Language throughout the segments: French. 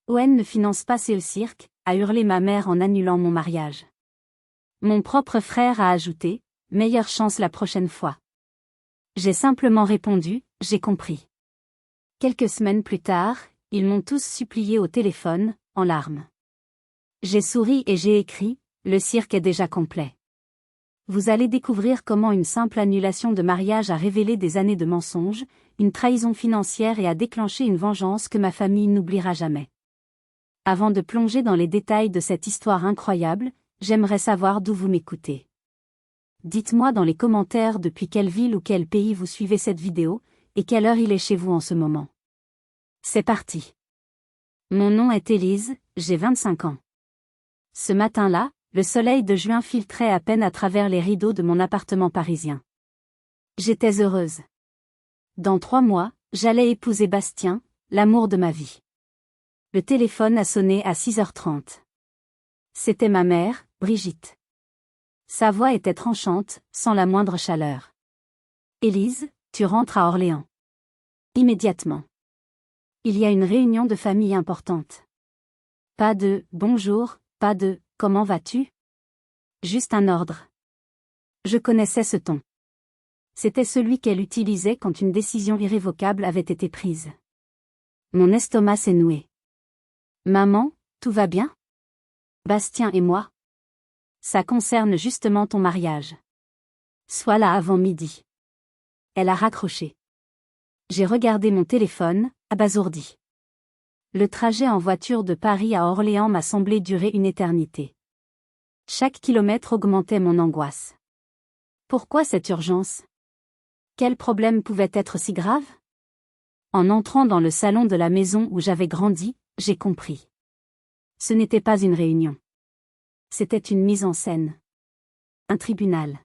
Owen ne finance pas ce cirque, a hurlé ma mère en annulant mon mariage. Mon propre frère a ajouté, meilleure chance la prochaine fois. J'ai simplement répondu, j'ai compris. Quelques semaines plus tard, ils m'ont tous supplié au téléphone, en larmes. J'ai souri et j'ai écrit, le cirque est déjà complet. Vous allez découvrir comment une simple annulation de mariage a révélé des années de mensonges, une trahison financière et a déclenché une vengeance que ma famille n'oubliera jamais. Avant de plonger dans les détails de cette histoire incroyable, j'aimerais savoir d'où vous m'écoutez. Dites-moi dans les commentaires depuis quelle ville ou quel pays vous suivez cette vidéo, et quelle heure il est chez vous en ce moment. C'est parti. Mon nom est Élise, j'ai 25 ans. Ce matin-là, le soleil de juin filtrait à peine à travers les rideaux de mon appartement parisien. J'étais heureuse. Dans 3 mois, j'allais épouser Bastien, l'amour de ma vie. Le téléphone a sonné à 6h30. C'était ma mère, Brigitte. Sa voix était tranchante, sans la moindre chaleur. Élise, tu rentres à Orléans. Immédiatement. Il y a une réunion de famille importante. Pas de « bonjour », pas de « comment vas-tu ?» Juste un ordre. Je connaissais ce ton. C'était celui qu'elle utilisait quand une décision irrévocable avait été prise. Mon estomac s'est noué. Maman, tout va bien? Bastien et moi? Ça concerne justement ton mariage. Sois là avant midi. Elle a raccroché. J'ai regardé mon téléphone, abasourdi. Le trajet en voiture de Paris à Orléans m'a semblé durer une éternité. Chaque kilomètre augmentait mon angoisse. Pourquoi cette urgence? Quel problème pouvait être si grave? En entrant dans le salon de la maison où j'avais grandi, j'ai compris. Ce n'était pas une réunion. C'était une mise en scène. Un tribunal.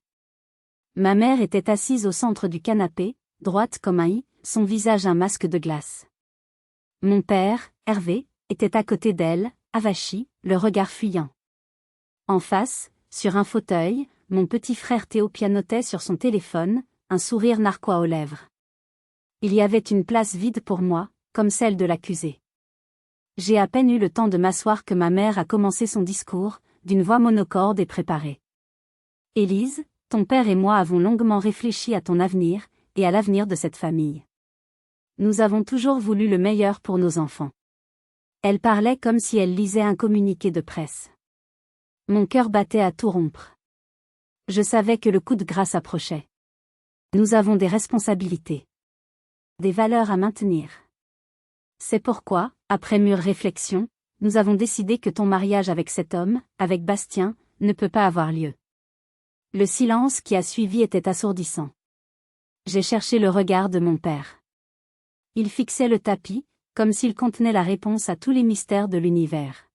Ma mère était assise au centre du canapé, droite comme un i, son visage un masque de glace. Mon père, Hervé, était à côté d'elle, avachi, le regard fuyant. En face, sur un fauteuil, mon petit frère Théo pianotait sur son téléphone, un sourire narquois aux lèvres. Il y avait une place vide pour moi, comme celle de l'accusé. J'ai à peine eu le temps de m'asseoir que ma mère a commencé son discours, d'une voix monocorde et préparée. Élise, ton père et moi avons longuement réfléchi à ton avenir, et à l'avenir de cette famille. Nous avons toujours voulu le meilleur pour nos enfants. Elle parlait comme si elle lisait un communiqué de presse. Mon cœur battait à tout rompre. Je savais que le coup de grâce approchait. Nous avons des responsabilités. Des valeurs à maintenir. C'est pourquoi, après mûre réflexion, nous avons décidé que ton mariage avec cet homme, avec Bastien, ne peut pas avoir lieu. Le silence qui a suivi était assourdissant. J'ai cherché le regard de mon père. Il fixait le tapis, comme s'il contenait la réponse à tous les mystères de l'univers.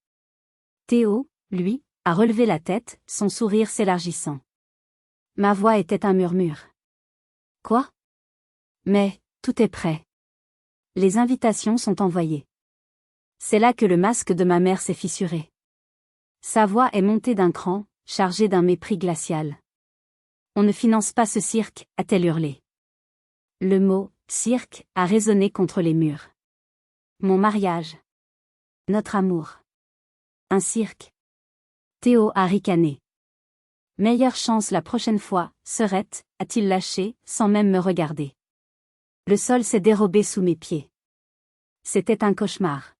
Théo, lui, a relevé la tête, son sourire s'élargissant. Ma voix était un murmure. Quoi? Mais, tout est prêt. Les invitations sont envoyées. C'est là que le masque de ma mère s'est fissuré. Sa voix est montée d'un cran, chargée d'un mépris glacial. On ne finance pas ce cirque, a-t-elle hurlé. Le mot « cirque » a résonné contre les murs. Mon mariage. Notre amour. Un cirque. Théo a ricané. Meilleure chance la prochaine fois, Serette, a-t-il lâché, sans même me regarder. Le sol s'est dérobé sous mes pieds. C'était un cauchemar.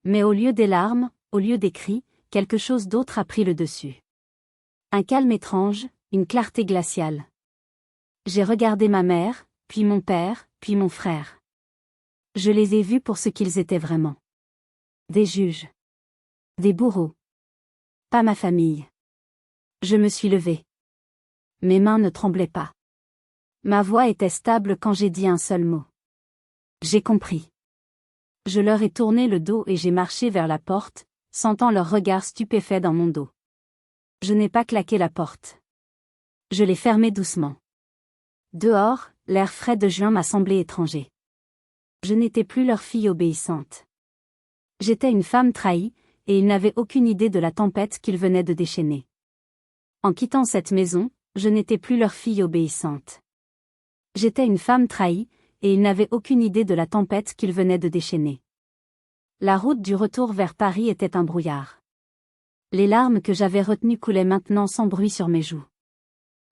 Mais au lieu des larmes, au lieu des cris, quelque chose d'autre a pris le dessus. Un calme étrange, une clarté glaciale. J'ai regardé ma mère, puis mon père, puis mon frère. Je les ai vus pour ce qu'ils étaient vraiment. Des juges. Des bourreaux. Pas ma famille. Je me suis levée. Mes mains ne tremblaient pas. Ma voix était stable quand j'ai dit un seul mot. J'ai compris. Je leur ai tourné le dos et j'ai marché vers la porte, sentant leur regard stupéfait dans mon dos. Je n'ai pas claqué la porte. Je l'ai fermée doucement. Dehors, l'air frais de juin m'a semblé étranger. Je n'étais plus leur fille obéissante. J'étais une femme trahie, et ils n'avaient aucune idée de la tempête qu'ils venaient de déchaîner. En quittant cette maison, je n'étais plus leur fille obéissante. J'étais une femme trahie, et ils n'avaient aucune idée de la tempête qu'ils venaient de déchaîner. La route du retour vers Paris était un brouillard. Les larmes que j'avais retenues coulaient maintenant sans bruit sur mes joues.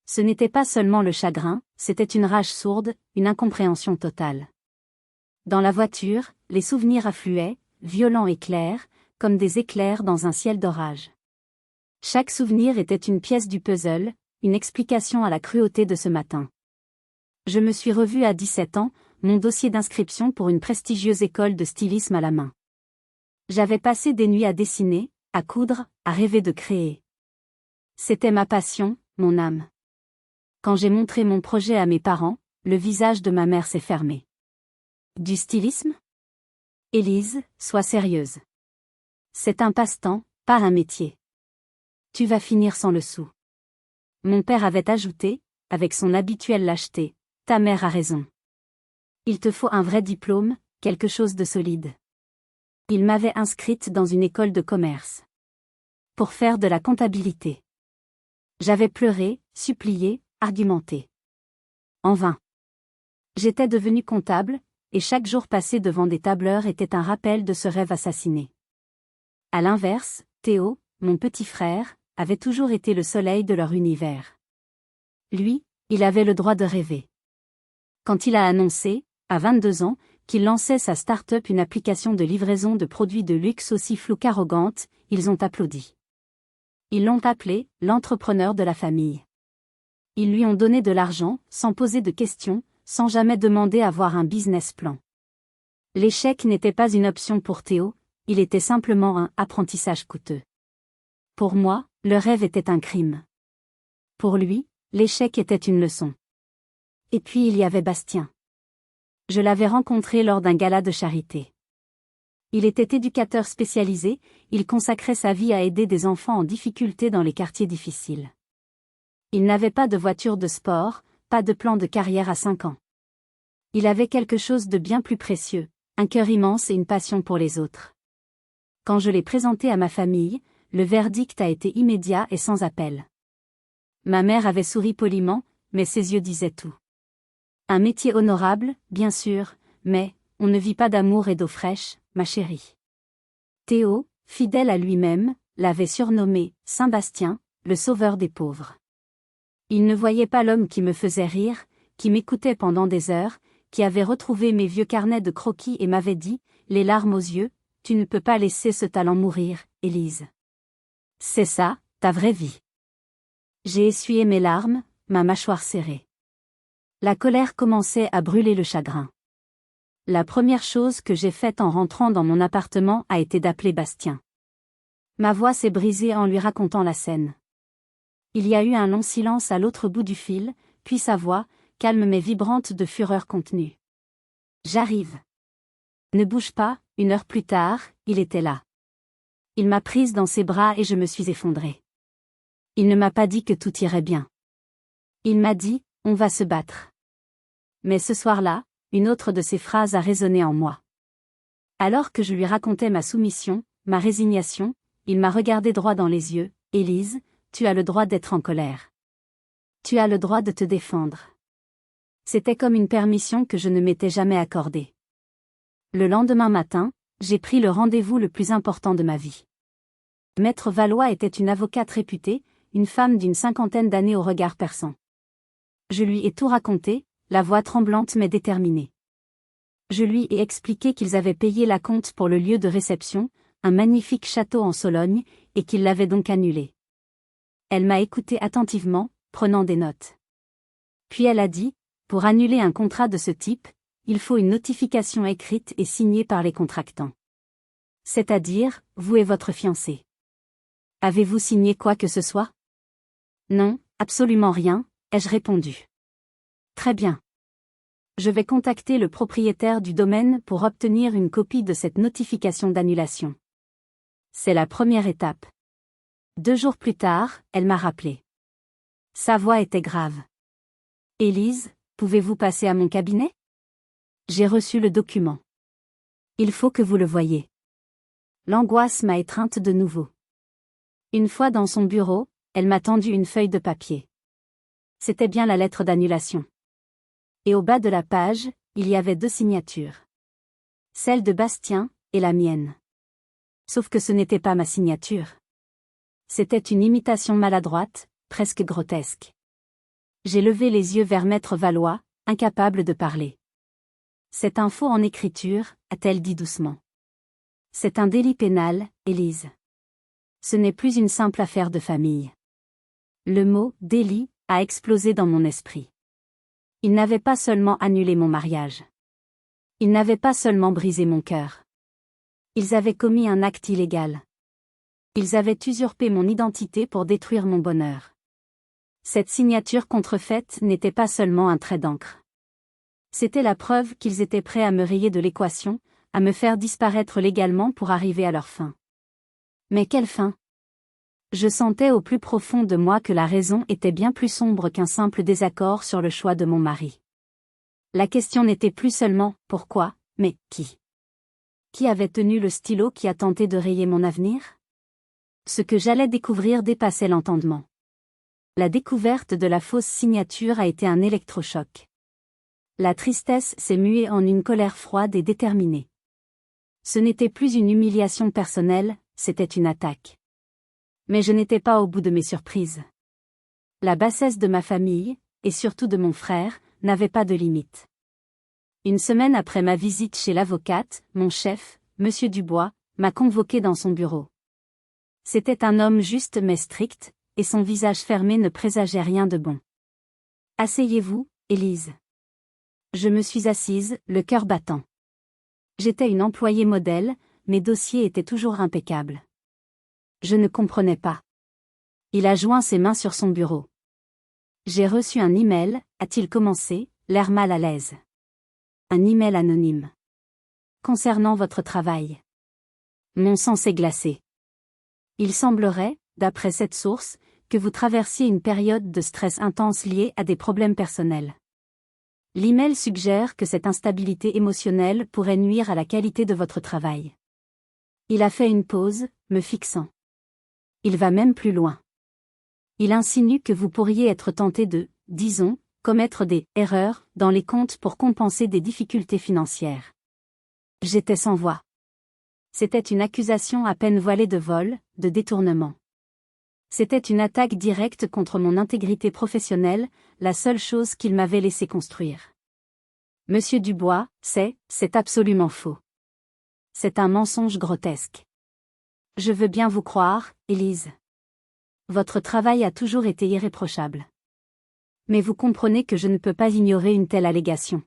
Ce n'était pas seulement le chagrin, c'était une rage sourde, une incompréhension totale. Dans la voiture, les souvenirs affluaient, violents et clairs, comme des éclairs dans un ciel d'orage. Chaque souvenir était une pièce du puzzle, une explication à la cruauté de ce matin. Je me suis revue à 17 ans, mon dossier d'inscription pour une prestigieuse école de stylisme à la main. J'avais passé des nuits à dessiner, à coudre, à rêver de créer. C'était ma passion, mon âme. Quand j'ai montré mon projet à mes parents, le visage de ma mère s'est fermé. Du stylisme? Élise, sois sérieuse. C'est un passe-temps, pas un métier. Tu vas finir sans le sou. Mon père avait ajouté, avec son habituelle lâcheté, ta mère a raison. Il te faut un vrai diplôme, quelque chose de solide. Il m'avait inscrite dans une école de commerce. Pour faire de la comptabilité. J'avais pleuré, supplié, argumenté. En vain. J'étais devenue comptable, et chaque jour passé devant des tableurs était un rappel de ce rêve assassiné. À l'inverse, Théo, mon petit frère, avait toujours été le soleil de leur univers. Lui, il avait le droit de rêver. Quand il a annoncé, à 22 ans, qu'il lançait sa start-up, une application de livraison de produits de luxe aussi floue qu'arrogante, ils ont applaudi. Ils l'ont appelé « l'entrepreneur de la famille ». Ils lui ont donné de l'argent, sans poser de questions, sans jamais demander à voir un business plan. L'échec n'était pas une option pour Théo, il était simplement un apprentissage coûteux. Pour moi, le rêve était un crime. Pour lui, l'échec était une leçon. Et puis il y avait Bastien. Je l'avais rencontré lors d'un gala de charité. Il était éducateur spécialisé, il consacrait sa vie à aider des enfants en difficulté dans les quartiers difficiles. Il n'avait pas de voiture de sport, pas de plan de carrière à 5 ans. Il avait quelque chose de bien plus précieux, un cœur immense et une passion pour les autres. Quand je l'ai présenté à ma famille, le verdict a été immédiat et sans appel. Ma mère avait souri poliment, mais ses yeux disaient tout. Un métier honorable, bien sûr, mais on ne vit pas d'amour et d'eau fraîche, ma chérie. Théo, fidèle à lui-même, l'avait surnommé Saint Bastien, le sauveur des pauvres. Il ne voyait pas l'homme qui me faisait rire, qui m'écoutait pendant des heures, qui avait retrouvé mes vieux carnets de croquis et m'avait dit, les larmes aux yeux, tu ne peux pas laisser ce talent mourir, Élise. C'est ça, ta vraie vie. J'ai essuyé mes larmes, ma mâchoire serrée. La colère commençait à brûler le chagrin. La première chose que j'ai faite en rentrant dans mon appartement a été d'appeler Bastien. Ma voix s'est brisée en lui racontant la scène. Il y a eu un long silence à l'autre bout du fil, puis sa voix, calme mais vibrante de fureur contenue. J'arrive. Ne bouge pas, 1 heure plus tard, il était là. Il m'a prise dans ses bras et je me suis effondrée. Il ne m'a pas dit que tout irait bien. Il m'a dit, on va se battre. Mais ce soir-là, une autre de ses phrases a résonné en moi. Alors que je lui racontais ma soumission, ma résignation, il m'a regardé droit dans les yeux, Élise, tu as le droit d'être en colère. Tu as le droit de te défendre. C'était comme une permission que je ne m'étais jamais accordée. Le lendemain matin, j'ai pris le rendez-vous le plus important de ma vie. Maître Valois était une avocate réputée, une femme d'une 50aine d'années au regard perçant. Je lui ai tout raconté, la voix tremblante mais déterminée. Je lui ai expliqué qu'ils avaient payé l'acompte pour le lieu de réception, un magnifique château en Sologne, et qu'ils l'avaient donc annulé. Elle m'a écouté attentivement, prenant des notes. Puis elle a dit, pour annuler un contrat de ce type, il faut une notification écrite et signée par les contractants. C'est-à-dire, vous et votre fiancé. Avez-vous signé quoi que ce soit? Non, absolument rien, ai-je répondu. Très bien. Je vais contacter le propriétaire du domaine pour obtenir une copie de cette notification d'annulation. C'est la première étape. 2 jours plus tard, elle m'a rappelé. Sa voix était grave. Élise, pouvez-vous passer à mon cabinet? J'ai reçu le document. Il faut que vous le voyiez. L'angoisse m'a étreinte de nouveau. Une fois dans son bureau, elle m'a tendu une feuille de papier. C'était bien la lettre d'annulation. Et au bas de la page, il y avait 2 signatures. Celle de Bastien, et la mienne. Sauf que ce n'était pas ma signature. C'était une imitation maladroite, presque grotesque. J'ai levé les yeux vers Maître Valois, incapable de parler. C'est un faux en écriture, a-t-elle dit doucement. C'est un délit pénal, Élise. Ce n'est plus une simple affaire de famille. Le mot « délit » a explosé dans mon esprit. Il n'avait pas seulement annulé mon mariage. Il n'avait pas seulement brisé mon cœur. Ils avaient commis un acte illégal. Ils avaient usurpé mon identité pour détruire mon bonheur. Cette signature contrefaite n'était pas seulement un trait d'encre. C'était la preuve qu'ils étaient prêts à me rayer de l'équation, à me faire disparaître légalement pour arriver à leur fin. Mais quelle fin? Je sentais au plus profond de moi que la raison était bien plus sombre qu'un simple désaccord sur le choix de mon mari. La question n'était plus seulement « pourquoi », mais « qui ». Qui avait tenu le stylo qui a tenté de rayer mon avenir? Ce que j'allais découvrir dépassait l'entendement. La découverte de la fausse signature a été un électrochoc. La tristesse s'est muée en une colère froide et déterminée. Ce n'était plus une humiliation personnelle, c'était une attaque. Mais je n'étais pas au bout de mes surprises. La bassesse de ma famille, et surtout de mon frère, n'avait pas de limite. Une semaine après ma visite chez l'avocate, mon chef, Monsieur Dubois, m'a convoqué dans son bureau. C'était un homme juste mais strict, et son visage fermé ne présageait rien de bon. « Asseyez-vous, Élise. » Je me suis assise, le cœur battant. J'étais une employée modèle, mes dossiers étaient toujours impeccables. Je ne comprenais pas. Il a joint ses mains sur son bureau. « J'ai reçu un email », a-t-il commencé, l'air mal à l'aise. Un email anonyme. Concernant votre travail. Mon sang s'est glacé. Il semblerait, d'après cette source, que vous traversiez une période de stress intense liée à des problèmes personnels. L'email suggère que cette instabilité émotionnelle pourrait nuire à la qualité de votre travail. Il a fait une pause, me fixant. Il va même plus loin. Il insinue que vous pourriez être tenté de, disons, commettre des « erreurs » dans les comptes pour compenser des difficultés financières. J'étais sans voix. C'était une accusation à peine voilée de vol, de détournement. C'était une attaque directe contre mon intégrité professionnelle, la seule chose qu'il m'avait laissé construire. Monsieur Dubois, c'est absolument faux. C'est un mensonge grotesque. Je veux bien vous croire, Élise. Votre travail a toujours été irréprochable. Mais vous comprenez que je ne peux pas ignorer une telle allégation.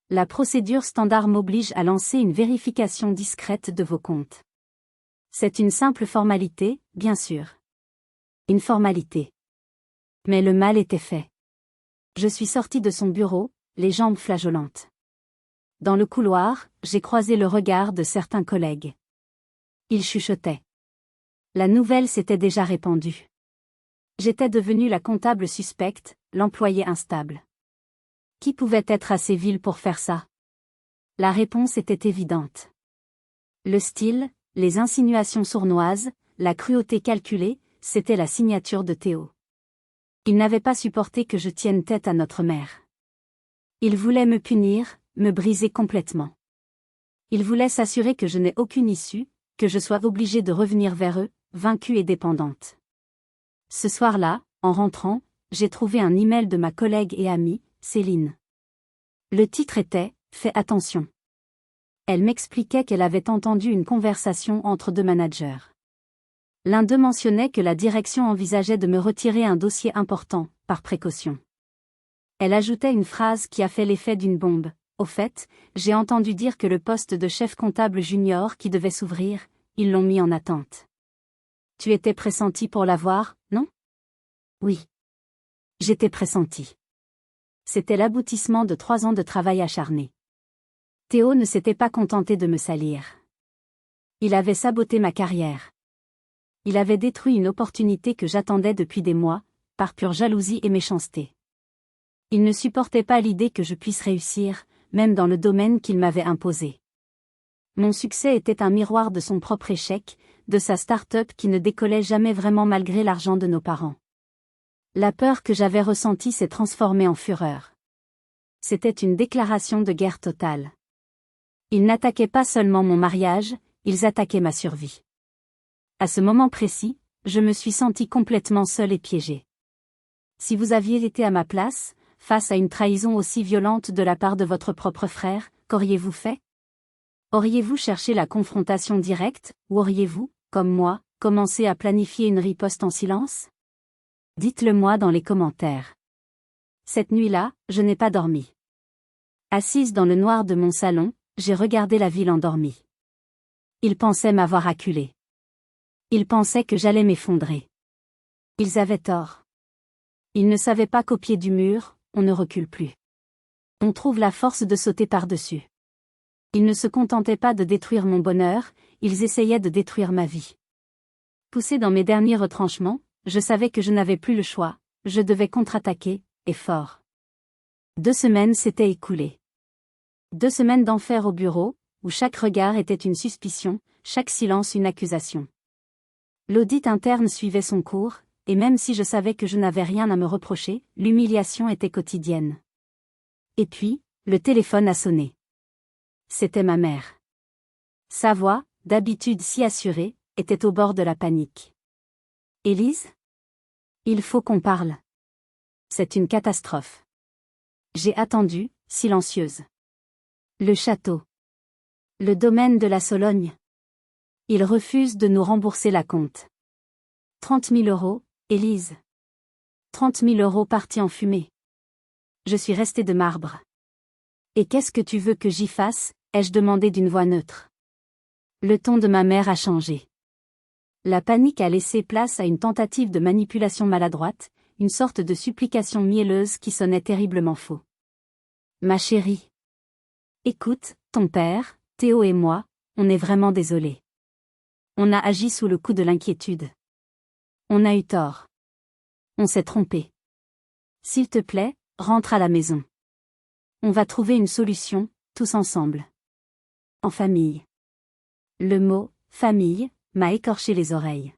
La procédure standard m'oblige à lancer une vérification discrète de vos comptes. C'est une simple formalité, bien sûr. Une formalité. Mais le mal était fait. Je suis sortie de son bureau, les jambes flageolantes. Dans le couloir, j'ai croisé le regard de certains collègues. Ils chuchotaient. La nouvelle s'était déjà répandue. J'étais devenue la comptable suspecte, l'employé instable. Qui pouvait être assez vil pour faire ça? La réponse était évidente. Le style, les insinuations sournoises, la cruauté calculée, c'était la signature de Théo. Il n'avait pas supporté que je tienne tête à notre mère. Il voulait me punir, me briser complètement. Il voulait s'assurer que je n'ai aucune issue, que je sois obligée de revenir vers eux, vaincue et dépendante. Ce soir-là, en rentrant, j'ai trouvé un email de ma collègue et amie, Céline. Le titre était « Fais attention ». Elle m'expliquait qu'elle avait entendu une conversation entre deux managers. L'un d'eux mentionnait que la direction envisageait de me retirer un dossier important, par précaution. Elle ajoutait une phrase qui a fait l'effet d'une bombe. Au fait, j'ai entendu dire que le poste de chef comptable junior qui devait s'ouvrir, ils l'ont mis en attente. Tu étais pressenti pour l'avoir, non? Oui. J'étais pressenti. C'était l'aboutissement de 3 ans de travail acharné. Théo ne s'était pas contenté de me salir. Il avait saboté ma carrière. Il avait détruit une opportunité que j'attendais depuis des mois, par pure jalousie et méchanceté. Il ne supportait pas l'idée que je puisse réussir, même dans le domaine qu'il m'avait imposé. Mon succès était un miroir de son propre échec, de sa start-up qui ne décollait jamais vraiment malgré l'argent de nos parents. La peur que j'avais ressentie s'est transformée en fureur. C'était une déclaration de guerre totale. Il n'attaquait pas seulement mon mariage, ils attaquaient ma survie. À ce moment précis, je me suis senti complètement seul et piégé. Si vous aviez été à ma place, face à une trahison aussi violente de la part de votre propre frère, qu'auriez-vous fait? Auriez-vous cherché la confrontation directe, ou auriez-vous, comme moi, commencé à planifier une riposte en silence? Dites-le moi dans les commentaires. Cette nuit-là, je n'ai pas dormi. Assise dans le noir de mon salon, j'ai regardé la ville endormie. Ils pensaient m'avoir acculé. Ils pensaient que j'allais m'effondrer. Ils avaient tort. Ils ne savaient pas qu'au pied du mur, on ne recule plus. On trouve la force de sauter par-dessus. Ils ne se contentaient pas de détruire mon bonheur, ils essayaient de détruire ma vie. Poussé dans mes derniers retranchements, je savais que je n'avais plus le choix, je devais contre-attaquer, et fort. 2 semaines s'étaient écoulées. 2 semaines d'enfer au bureau, où chaque regard était une suspicion, chaque silence une accusation. L'audit interne suivait son cours, et même si je savais que je n'avais rien à me reprocher, l'humiliation était quotidienne. Et puis, le téléphone a sonné. C'était ma mère. Sa voix, d'habitude si assurée, était au bord de la panique. « Élise ? Il faut qu'on parle. C'est une catastrophe. » J'ai attendu, silencieuse. Le château. Le domaine de la Sologne. Ils refusent de nous rembourser la compte. 30 000 €, Élise. 30 000 € partis en fumée. Je suis restée de marbre. Et qu'est-ce que tu veux que j'y fasse, ai-je demandé d'une voix neutre. Le ton de ma mère a changé. La panique a laissé place à une tentative de manipulation maladroite, une sorte de supplication mielleuse qui sonnait terriblement faux. Ma chérie. Écoute, ton père, Théo et moi, on est vraiment désolés. On a agi sous le coup de l'inquiétude. On a eu tort. On s'est trompé. S'il te plaît, rentre à la maison. On va trouver une solution, tous ensemble. En famille. Le mot « famille » m'a écorché les oreilles.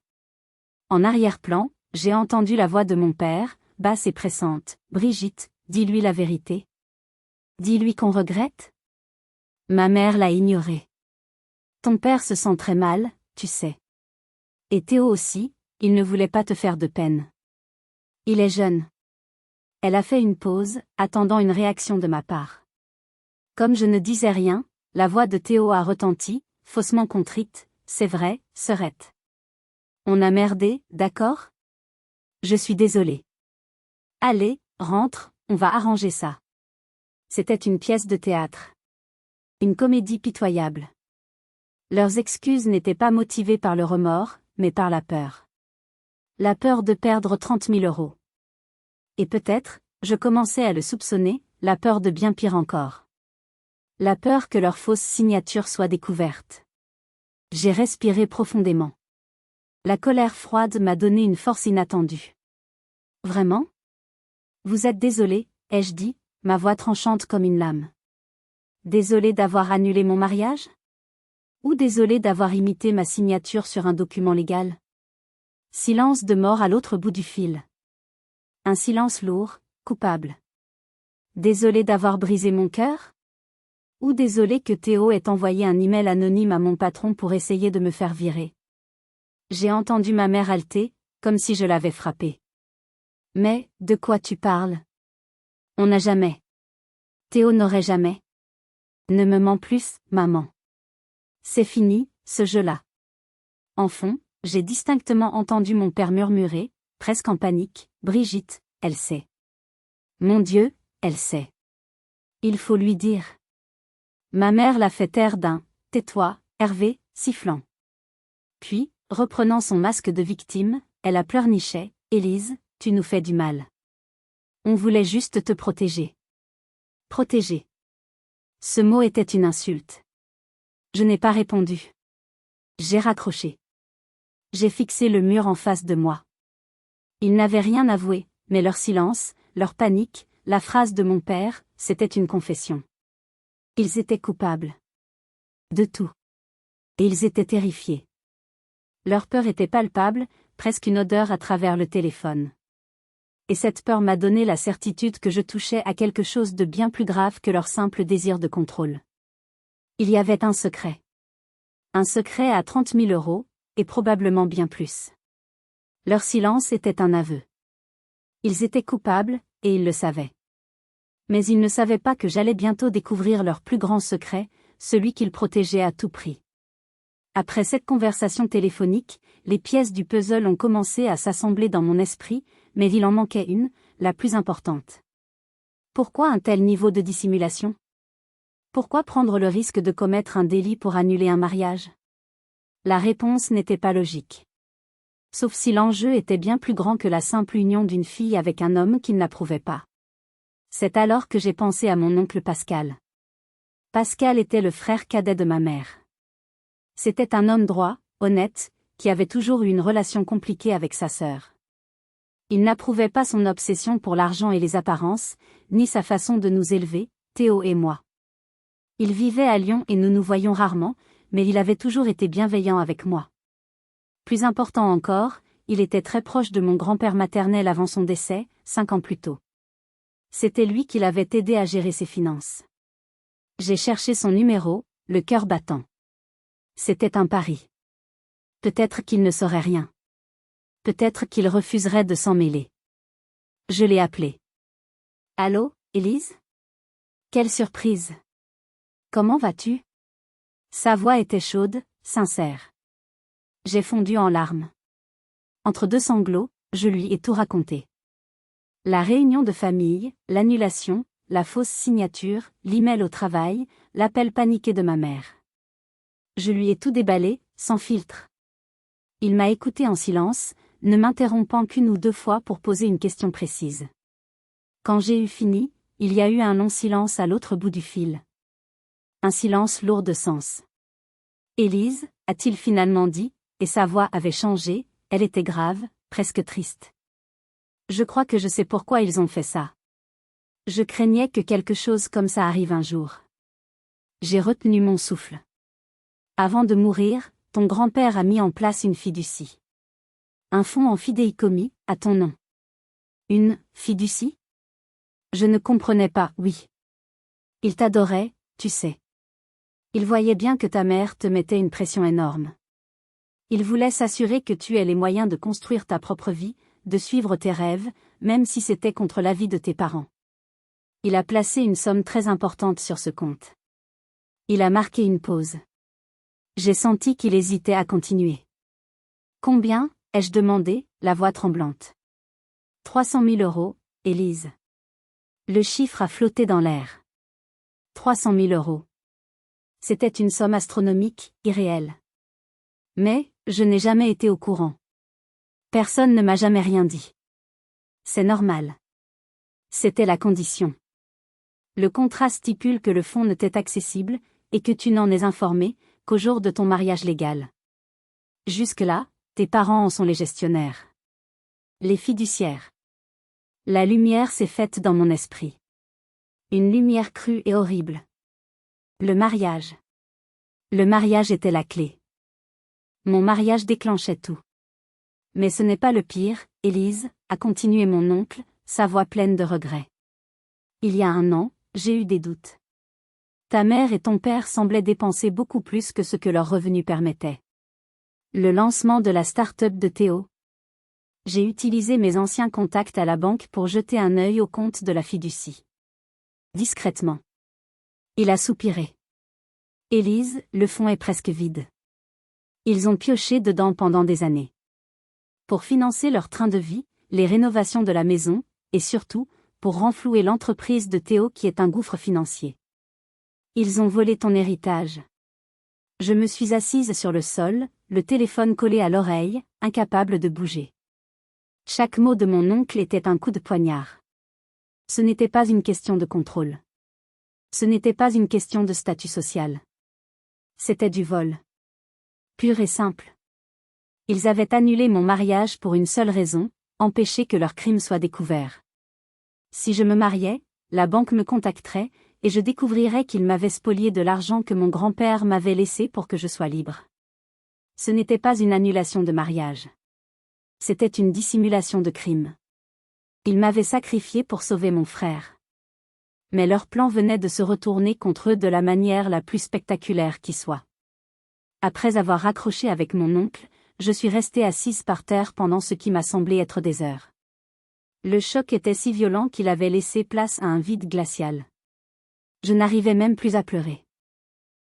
En arrière-plan, j'ai entendu la voix de mon père, basse et pressante. « Brigitte, dis-lui la vérité. Dis-lui qu'on regrette ?» Ma mère l'a ignoré. Ton père se sent très mal, tu sais. Et Théo aussi, il ne voulait pas te faire de peine. Il est jeune. Elle a fait une pause, attendant une réaction de ma part. Comme je ne disais rien, la voix de Théo a retenti, faussement contrite. C'est vrai, sœurette. On a merdé, d'accord? Je suis désolée. Allez, rentre, on va arranger ça. C'était une pièce de théâtre. Une comédie pitoyable. Leurs excuses n'étaient pas motivées par le remords, mais par la peur. La peur de perdre 30 000 €. Et peut-être, je commençais à le soupçonner, la peur de bien pire encore. La peur que leur fausse signature soit découverte. J'ai respiré profondément. La colère froide m'a donné une force inattendue. Vraiment? Vous êtes désolé, ai-je dit, ma voix tranchante comme une lame. Désolé d'avoir annulé mon mariage? Ou désolé d'avoir imité ma signature sur un document légal? Silence de mort à l'autre bout du fil. Un silence lourd, coupable. Désolé d'avoir brisé mon cœur? Ou désolé que Théo ait envoyé un email anonyme à mon patron pour essayer de me faire virer. J'ai entendu ma mère halter, comme si je l'avais frappée. Mais, de quoi tu parles? On n'a jamais. Théo n'aurait jamais. Ne me mens plus, maman. C'est fini, ce jeu-là. En fond, j'ai distinctement entendu mon père murmurer, presque en panique, Brigitte, elle sait. Mon Dieu, elle sait. Il faut lui dire. Ma mère l'a fait taire d'un « tais-toi, Hervé », sifflant. Puis, reprenant son masque de victime, elle a pleurniché, « Élise, tu nous fais du mal. On voulait juste te protéger. » Protéger. Ce mot était une insulte. Je n'ai pas répondu. J'ai raccroché. J'ai fixé le mur en face de moi. Ils n'avaient rien avoué, mais leur silence, leur panique, la phrase de mon père, c'était une confession. Ils étaient coupables. De tout. Et ils étaient terrifiés. Leur peur était palpable, presque une odeur à travers le téléphone. Et cette peur m'a donné la certitude que je touchais à quelque chose de bien plus grave que leur simple désir de contrôle. Il y avait un secret. Un secret à 30 000 euros, et probablement bien plus. Leur silence était un aveu. Ils étaient coupables, et ils le savaient. Mais ils ne savaient pas que j'allais bientôt découvrir leur plus grand secret, celui qu'ils protégeaient à tout prix. Après cette conversation téléphonique, les pièces du puzzle ont commencé à s'assembler dans mon esprit, mais il en manquait une, la plus importante. Pourquoi un tel niveau de dissimulation? Pourquoi prendre le risque de commettre un délit pour annuler un mariage? La réponse n'était pas logique. Sauf si l'enjeu était bien plus grand que la simple union d'une fille avec un homme qui ne l'approuvait pas. C'est alors que j'ai pensé à mon oncle Pascal. Pascal était le frère cadet de ma mère. C'était un homme droit, honnête, qui avait toujours eu une relation compliquée avec sa sœur. Il n'approuvait pas son obsession pour l'argent et les apparences, ni sa façon de nous élever, Théo et moi. Il vivait à Lyon et nous nous voyions rarement, mais il avait toujours été bienveillant avec moi. Plus important encore, il était très proche de mon grand-père maternel avant son décès, 5 ans plus tôt. C'était lui qui l'avait aidé à gérer ses finances. J'ai cherché son numéro, le cœur battant. C'était un pari. Peut-être qu'il ne saurait rien. Peut-être qu'il refuserait de s'en mêler. Je l'ai appelé. Allô, Élise? Quelle surprise! Comment vas-tu? Sa voix était chaude, sincère. J'ai fondu en larmes. Entre deux sanglots, je lui ai tout raconté. La réunion de famille, l'annulation, la fausse signature, l'email au travail, l'appel paniqué de ma mère. Je lui ai tout déballé, sans filtre. Il m'a écouté en silence, ne m'interrompant qu'une ou deux fois pour poser une question précise. Quand j'ai eu fini, il y a eu un long silence à l'autre bout du fil. Un silence lourd de sens. Élise, a-t-il finalement dit, et sa voix avait changé, elle était grave, presque triste. Je crois que je sais pourquoi ils ont fait ça. Je craignais que quelque chose comme ça arrive un jour. J'ai retenu mon souffle. Avant de mourir, ton grand-père a mis en place une fiducie. Un fonds en fidéicommis, à ton nom. Une fiducie? Je ne comprenais pas, oui. Il t'adorait, tu sais. Il voyait bien que ta mère te mettait une pression énorme. Il voulait s'assurer que tu aies les moyens de construire ta propre vie, de suivre tes rêves, même si c'était contre l'avis de tes parents. Il a placé une somme très importante sur ce compte. Il a marqué une pause. J'ai senti qu'il hésitait à continuer. Combien, ai-je demandé, la voix tremblante. 300 000 euros, Élise. Le chiffre a flotté dans l'air. 300 000 euros. C'était une somme astronomique, irréelle. Mais, je n'ai jamais été au courant. Personne ne m'a jamais rien dit. C'est normal. C'était la condition. Le contrat stipule que le fonds ne t'est accessible, et que tu n'en es informé, qu'au jour de ton mariage légal. Jusque-là, tes parents en sont les gestionnaires. Les fiduciaires. La lumière s'est faite dans mon esprit. Une lumière crue et horrible. Le mariage. Le mariage était la clé. Mon mariage déclenchait tout. Mais ce n'est pas le pire, Élise, a continué mon oncle, sa voix pleine de regret. Il y a 1 an, j'ai eu des doutes. Ta mère et ton père semblaient dépenser beaucoup plus que ce que leurs revenus permettaient. Le lancement de la start-up de Théo. J'ai utilisé mes anciens contacts à la banque pour jeter un œil au compte de la fiducie. Discrètement. Il a soupiré. Élise, le fonds est presque vide. Ils ont pioché dedans pendant des années. Pour financer leur train de vie, les rénovations de la maison, et surtout, pour renflouer l'entreprise de Théo qui est un gouffre financier. Ils ont volé ton héritage. Je me suis assise sur le sol, le téléphone collé à l'oreille, incapable de bouger. Chaque mot de mon oncle était un coup de poignard. Ce n'était pas une question de contrôle. Ce n'était pas une question de statut social. C'était du vol. Pur et simple. Ils avaient annulé mon mariage pour une seule raison, empêcher que leur crime soit découvert. Si je me mariais, la banque me contacterait, et je découvrirais qu'ils m'avaient spolié de l'argent que mon grand-père m'avait laissé pour que je sois libre. Ce n'était pas une annulation de mariage. C'était une dissimulation de crime. Ils m'avaient sacrifié pour sauver mon frère. Mais leur plan venait de se retourner contre eux de la manière la plus spectaculaire qui soit. Après avoir raccroché avec mon oncle, je suis restée assise par terre pendant ce qui m'a semblé être des heures. Le choc était si violent qu'il avait laissé place à un vide glacial. Je n'arrivais même plus à pleurer.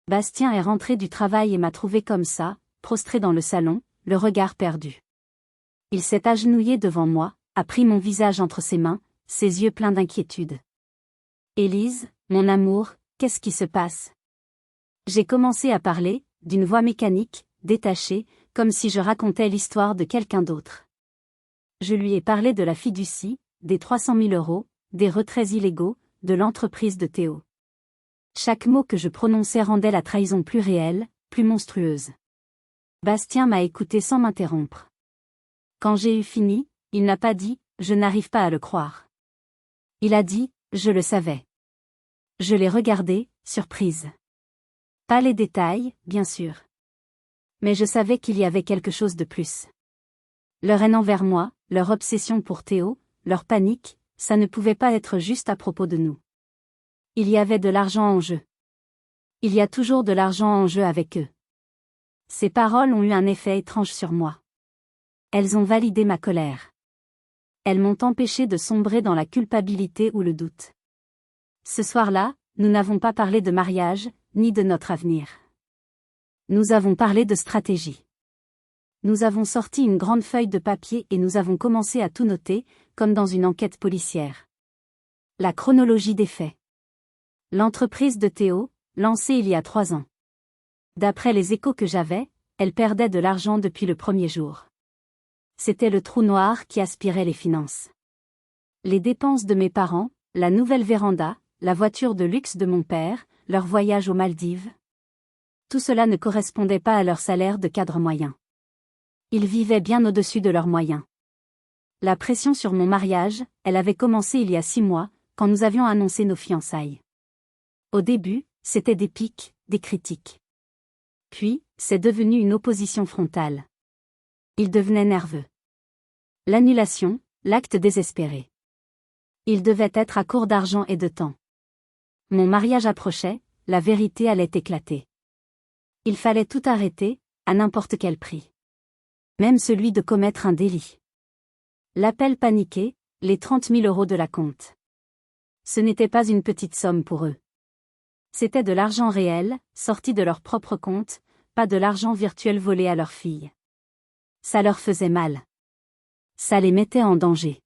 Bastien est rentré du travail et m'a trouvée comme ça, prostrée dans le salon, le regard perdu. Il s'est agenouillé devant moi, a pris mon visage entre ses mains, ses yeux pleins d'inquiétude. « Élise, mon amour, qu'est-ce qui se passe ?» J'ai commencé à parler, d'une voix mécanique, détachée, comme si je racontais l'histoire de quelqu'un d'autre. Je lui ai parlé de la fiducie, des 300 000 €, des retraits illégaux, de l'entreprise de Théo. Chaque mot que je prononçais rendait la trahison plus réelle, plus monstrueuse. Bastien m'a écouté sans m'interrompre. Quand j'ai eu fini, il n'a pas dit « je n'arrive pas à le croire ». Il a dit « je le savais ». Je l'ai regardé, surprise. Pas les détails, bien sûr. Mais je savais qu'il y avait quelque chose de plus. Leur haine envers moi, leur obsession pour Théo, leur panique, ça ne pouvait pas être juste à propos de nous. Il y avait de l'argent en jeu. Il y a toujours de l'argent en jeu avec eux. Ces paroles ont eu un effet étrange sur moi. Elles ont validé ma colère. Elles m'ont empêché de sombrer dans la culpabilité ou le doute. Ce soir-là, nous n'avons pas parlé de mariage, ni de notre avenir. Nous avons parlé de stratégie. Nous avons sorti une grande feuille de papier et nous avons commencé à tout noter, comme dans une enquête policière. La chronologie des faits. L'entreprise de Théo, lancée il y a 3 ans. D'après les échos que j'avais, elle perdait de l'argent depuis le premier jour. C'était le trou noir qui aspirait les finances. Les dépenses de mes parents, la nouvelle véranda, la voiture de luxe de mon père, leur voyage aux Maldives. Tout cela ne correspondait pas à leur salaire de cadre moyen. Ils vivaient bien au-dessus de leurs moyens. La pression sur mon mariage, elle avait commencé il y a 6 mois, quand nous avions annoncé nos fiançailles. Au début, c'était des piques, des critiques. Puis, c'est devenu une opposition frontale. Ils devenaient nerveux. L'annulation, l'acte désespéré. Ils devaient être à court d'argent et de temps. Mon mariage approchait, la vérité allait éclater. Il fallait tout arrêter, à n'importe quel prix. Même celui de commettre un délit. L'appel paniqué, les 30 000 € de l'acompte. Ce n'était pas une petite somme pour eux. C'était de l'argent réel, sorti de leur propre compte, pas de l'argent virtuel volé à leur fille. Ça leur faisait mal. Ça les mettait en danger.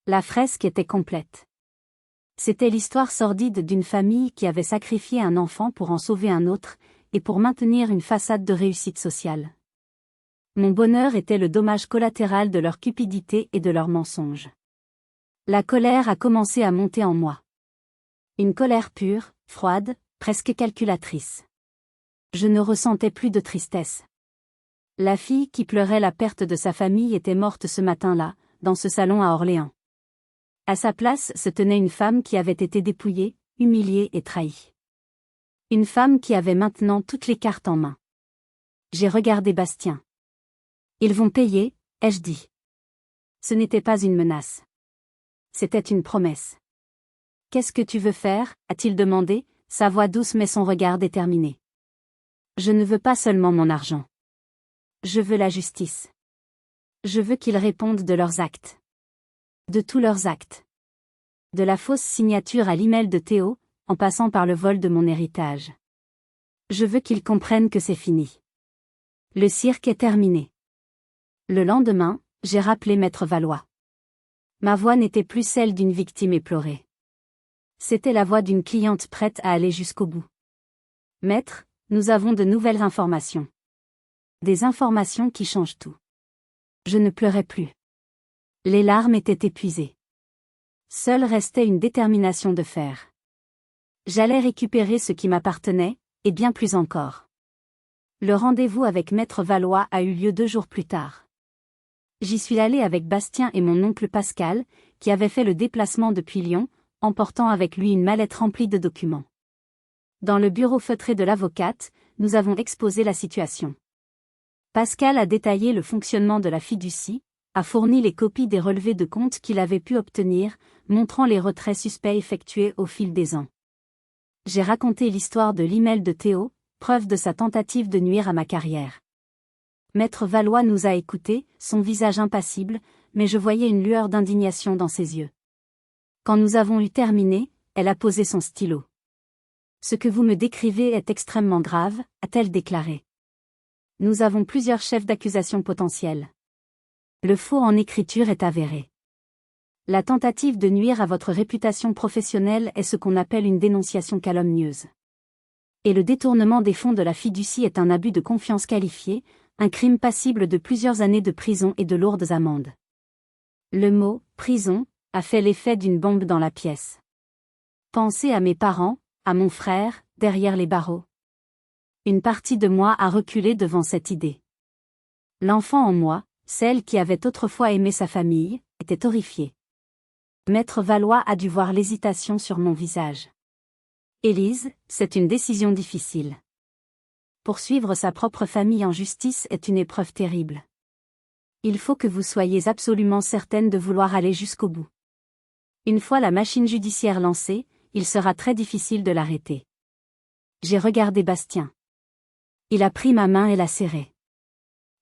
La fresque était complète. C'était l'histoire sordide d'une famille qui avait sacrifié un enfant pour en sauver un autre, et pour maintenir une façade de réussite sociale. Mon bonheur était le dommage collatéral de leur cupidité et de leurs mensonges. La colère a commencé à monter en moi. Une colère pure, froide, presque calculatrice. Je ne ressentais plus de tristesse. La fille qui pleurait la perte de sa famille était morte ce matin-là, dans ce salon à Orléans. À sa place se tenait une femme qui avait été dépouillée, humiliée et trahie. Une femme qui avait maintenant toutes les cartes en main. J'ai regardé Bastien. Ils vont payer, ai-je dit. Ce n'était pas une menace. C'était une promesse. Qu'est-ce que tu veux faire, a-t-il demandé, sa voix douce mais son regard déterminé. Je ne veux pas seulement mon argent. Je veux la justice. Je veux qu'ils répondent de leurs actes. De tous leurs actes. De la fausse signature à l'email de Théo, en passant par le vol de mon héritage. Je veux qu'ils comprennent que c'est fini. Le cirque est terminé. Le lendemain, j'ai rappelé Maître Valois. Ma voix n'était plus celle d'une victime éplorée. C'était la voix d'une cliente prête à aller jusqu'au bout. Maître, nous avons de nouvelles informations. Des informations qui changent tout. Je ne pleurais plus. Les larmes étaient épuisées. Seule restait une détermination de fer. J'allais récupérer ce qui m'appartenait, et bien plus encore. Le rendez-vous avec Maître Valois a eu lieu 2 jours plus tard. J'y suis allée avec Bastien et mon oncle Pascal, qui avait fait le déplacement depuis Lyon, emportant avec lui une mallette remplie de documents. Dans le bureau feutré de l'avocate, nous avons exposé la situation. Pascal a détaillé le fonctionnement de la fiducie, a fourni les copies des relevés de compte qu'il avait pu obtenir, montrant les retraits suspects effectués au fil des ans. J'ai raconté l'histoire de l'email de Théo, preuve de sa tentative de nuire à ma carrière. Maître Valois nous a écoutés, son visage impassible, mais je voyais une lueur d'indignation dans ses yeux. Quand nous avons eu terminé, elle a posé son stylo. Ce que vous me décrivez est extrêmement grave, a-t-elle déclaré. Nous avons plusieurs chefs d'accusation potentiels. Le faux en écriture est avéré. La tentative de nuire à votre réputation professionnelle est ce qu'on appelle une dénonciation calomnieuse. Et le détournement des fonds de la fiducie est un abus de confiance qualifié, un crime passible de plusieurs années de prison et de lourdes amendes. Le mot « prison » a fait l'effet d'une bombe dans la pièce. Pensez à mes parents, à mon frère, derrière les barreaux. Une partie de moi a reculé devant cette idée. L'enfant en moi, celle qui avait autrefois aimé sa famille, était horrifiée. Maître Valois a dû voir l'hésitation sur mon visage. Élise, c'est une décision difficile. Poursuivre sa propre famille en justice est une épreuve terrible. Il faut que vous soyez absolument certaine de vouloir aller jusqu'au bout. Une fois la machine judiciaire lancée, il sera très difficile de l'arrêter. J'ai regardé Bastien. Il a pris ma main et l'a serrée.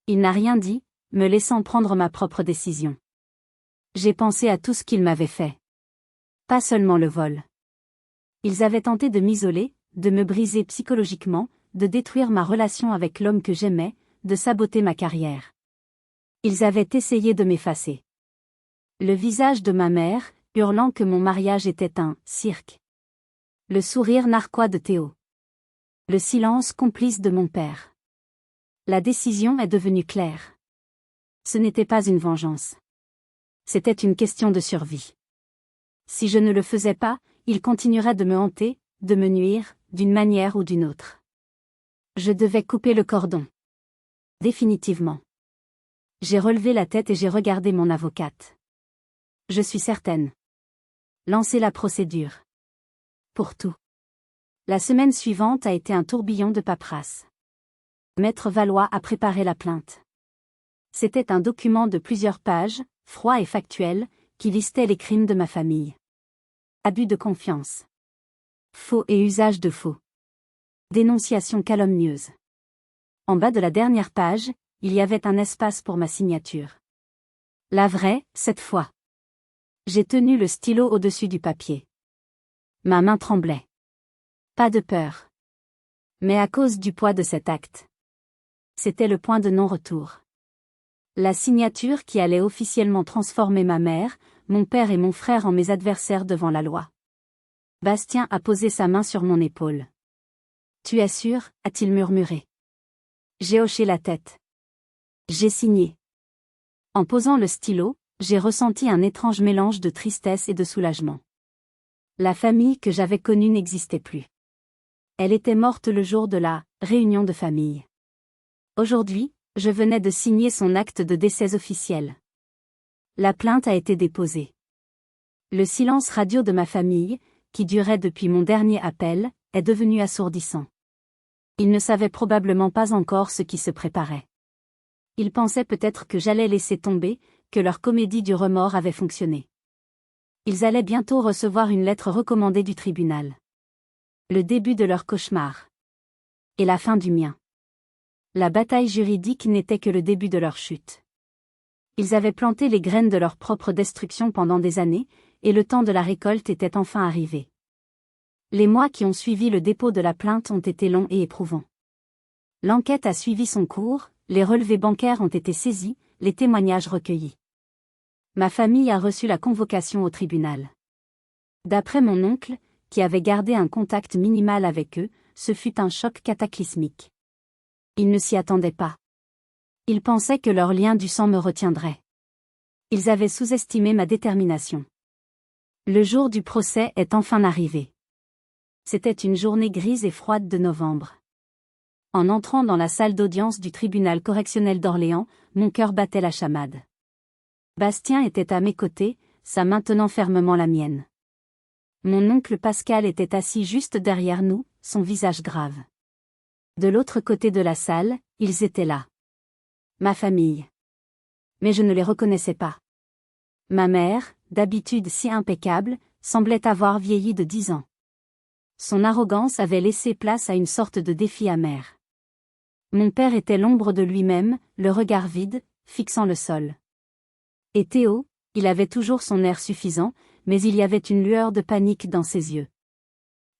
Il n'a rien dit, me laissant prendre ma propre décision. J'ai pensé à tout ce qu'il m'avait fait. Pas seulement le vol. Ils avaient tenté de m'isoler, de me briser psychologiquement, de détruire ma relation avec l'homme que j'aimais, de saboter ma carrière. Ils avaient essayé de m'effacer. Le visage de ma mère, hurlant que mon mariage était un « cirque ». Le sourire narquois de Théo. Le silence complice de mon père. La décision est devenue claire. Ce n'était pas une vengeance. C'était une question de survie. Si je ne le faisais pas, il continuerait de me hanter, de me nuire, d'une manière ou d'une autre. Je devais couper le cordon. Définitivement. J'ai relevé la tête et j'ai regardé mon avocate. Je suis certaine. Lancez la procédure. Pour tout. La semaine suivante a été un tourbillon de paperasse. Maître Valois a préparé la plainte. C'était un document de plusieurs pages, froid et factuel, qui listait les crimes de ma famille. Abus de confiance. Faux et usage de faux. Dénonciation calomnieuse. En bas de la dernière page, il y avait un espace pour ma signature. La vraie, cette fois. J'ai tenu le stylo au-dessus du papier. Ma main tremblait. Pas de peur. Mais à cause du poids de cet acte. C'était le point de non-retour. La signature qui allait officiellement transformer ma mère, mon père et mon frère en mes adversaires devant la loi. Bastien a posé sa main sur mon épaule. « Tu es sûr ?» a-t-il murmuré. J'ai hoché la tête. J'ai signé. En posant le stylo, j'ai ressenti un étrange mélange de tristesse et de soulagement. La famille que j'avais connue n'existait plus. Elle était morte le jour de la réunion de famille. Aujourd'hui, je venais de signer son acte de décès officiel. La plainte a été déposée. Le silence radio de ma famille, qui durait depuis mon dernier appel, est devenu assourdissant. Ils ne savaient probablement pas encore ce qui se préparait. Ils pensaient peut-être que j'allais laisser tomber, que leur comédie du remords avait fonctionné. Ils allaient bientôt recevoir une lettre recommandée du tribunal. Le début de leur cauchemar. Et la fin du mien. La bataille juridique n'était que le début de leur chute. Ils avaient planté les graines de leur propre destruction pendant des années, et le temps de la récolte était enfin arrivé. Les mois qui ont suivi le dépôt de la plainte ont été longs et éprouvants. L'enquête a suivi son cours, les relevés bancaires ont été saisis, les témoignages recueillis. Ma famille a reçu la convocation au tribunal. D'après mon oncle, qui avait gardé un contact minimal avec eux, ce fut un choc cataclysmique. Ils ne s'y attendaient pas. Ils pensaient que leur lien du sang me retiendrait. Ils avaient sous-estimé ma détermination. Le jour du procès est enfin arrivé. C'était une journée grise et froide de novembre. En entrant dans la salle d'audience du tribunal correctionnel d'Orléans, mon cœur battait la chamade. Bastien était à mes côtés, sa main tenant fermement la mienne. Mon oncle Pascal était assis juste derrière nous, son visage grave. De l'autre côté de la salle, ils étaient là. Ma famille. Mais je ne les reconnaissais pas. Ma mère, d'habitude si impeccable, semblait avoir vieilli de 10 ans. Son arrogance avait laissé place à une sorte de défi amer. Mon père était l'ombre de lui-même, le regard vide, fixant le sol. Et Théo, il avait toujours son air suffisant, mais il y avait une lueur de panique dans ses yeux.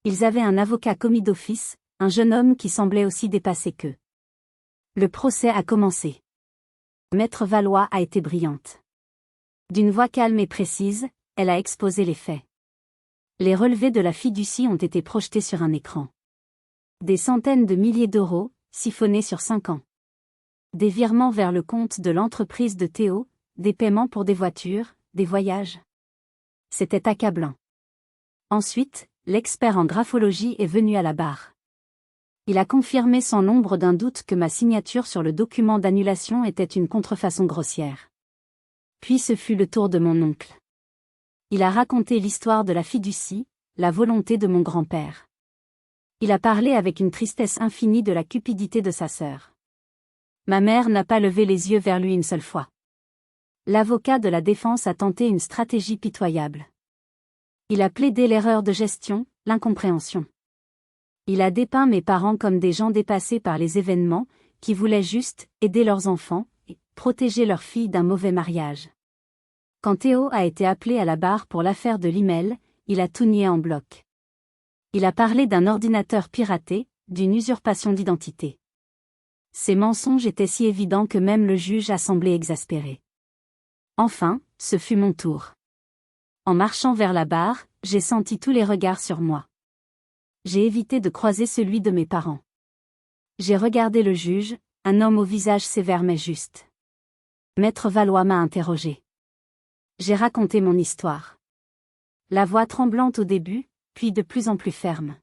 Ils avaient un avocat commis d'office, un jeune homme qui semblait aussi dépassé qu'eux. Le procès a commencé. Maître Valois a été brillante. D'une voix calme et précise, elle a exposé les faits. Les relevés de la fiducie ont été projetés sur un écran. Des centaines de milliers d'euros, siphonnés sur 5 ans. Des virements vers le compte de l'entreprise de Théo, des paiements pour des voitures, des voyages. C'était accablant. Ensuite, l'expert en graphologie est venu à la barre. Il a confirmé sans l'ombre d'un doute que ma signature sur le document d'annulation était une contrefaçon grossière. Puis ce fut le tour de mon oncle. Il a raconté l'histoire de la fiducie, la volonté de mon grand-père. Il a parlé avec une tristesse infinie de la cupidité de sa sœur. Ma mère n'a pas levé les yeux vers lui une seule fois. L'avocat de la défense a tenté une stratégie pitoyable. Il a plaidé l'erreur de gestion, l'incompréhension. Il a dépeint mes parents comme des gens dépassés par les événements, qui voulaient juste aider leurs enfants et protéger leur fille d'un mauvais mariage. Quand Théo a été appelé à la barre pour l'affaire de l'email, il a tout nié en bloc. Il a parlé d'un ordinateur piraté, d'une usurpation d'identité. Ces mensonges étaient si évidents que même le juge a semblé exaspéré. Enfin, ce fut mon tour. En marchant vers la barre, j'ai senti tous les regards sur moi. J'ai évité de croiser celui de mes parents. J'ai regardé le juge, un homme au visage sévère mais juste. Maître Valois m'a interrogé. J'ai raconté mon histoire. La voix tremblante au début, puis de plus en plus ferme.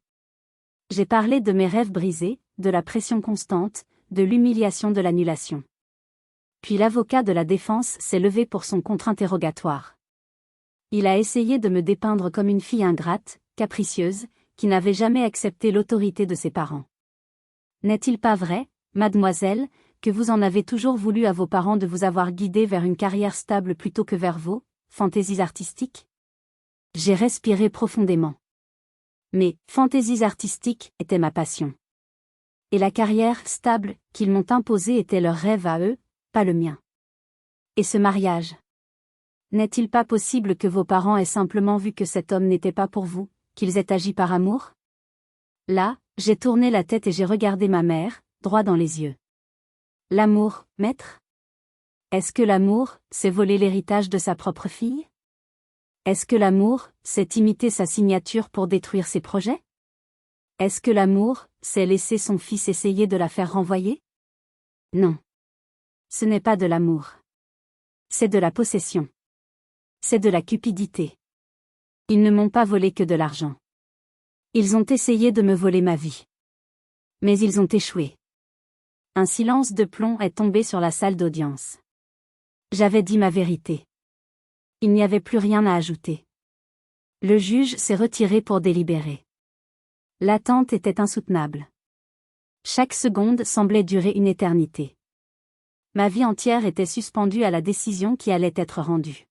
J'ai parlé de mes rêves brisés, de la pression constante, de l'humiliation de l'annulation. Puis l'avocat de la défense s'est levé pour son contre-interrogatoire. Il a essayé de me dépeindre comme une fille ingrate, capricieuse, qui n'avait jamais accepté l'autorité de ses parents. N'est-il pas vrai, mademoiselle, que vous en avez toujours voulu à vos parents de vous avoir guidé vers une carrière stable plutôt que vers vos fantaisies artistiques? J'ai respiré profondément. Mes fantaisies artistiques étaient ma passion. Et la carrière stable qu'ils m'ont imposée était leur rêve à eux, pas le mien. Et ce mariage? N'est-il pas possible que vos parents aient simplement vu que cet homme n'était pas pour vous, qu'ils aient agi par amour? Là, j'ai tourné la tête et j'ai regardé ma mère, droit dans les yeux. L'amour, maître? Est-ce que l'amour, c'est voler l'héritage de sa propre fille? Est-ce que l'amour, c'est imiter sa signature pour détruire ses projets? Est-ce que l'amour, c'est laisser son fils essayer de la faire renvoyer? Non. Ce n'est pas de l'amour. C'est de la possession. C'est de la cupidité. Ils ne m'ont pas volé que de l'argent. Ils ont essayé de me voler ma vie. Mais ils ont échoué. Un silence de plomb est tombé sur la salle d'audience. J'avais dit ma vérité. Il n'y avait plus rien à ajouter. Le juge s'est retiré pour délibérer. L'attente était insoutenable. Chaque seconde semblait durer une éternité. Ma vie entière était suspendue à la décision qui allait être rendue.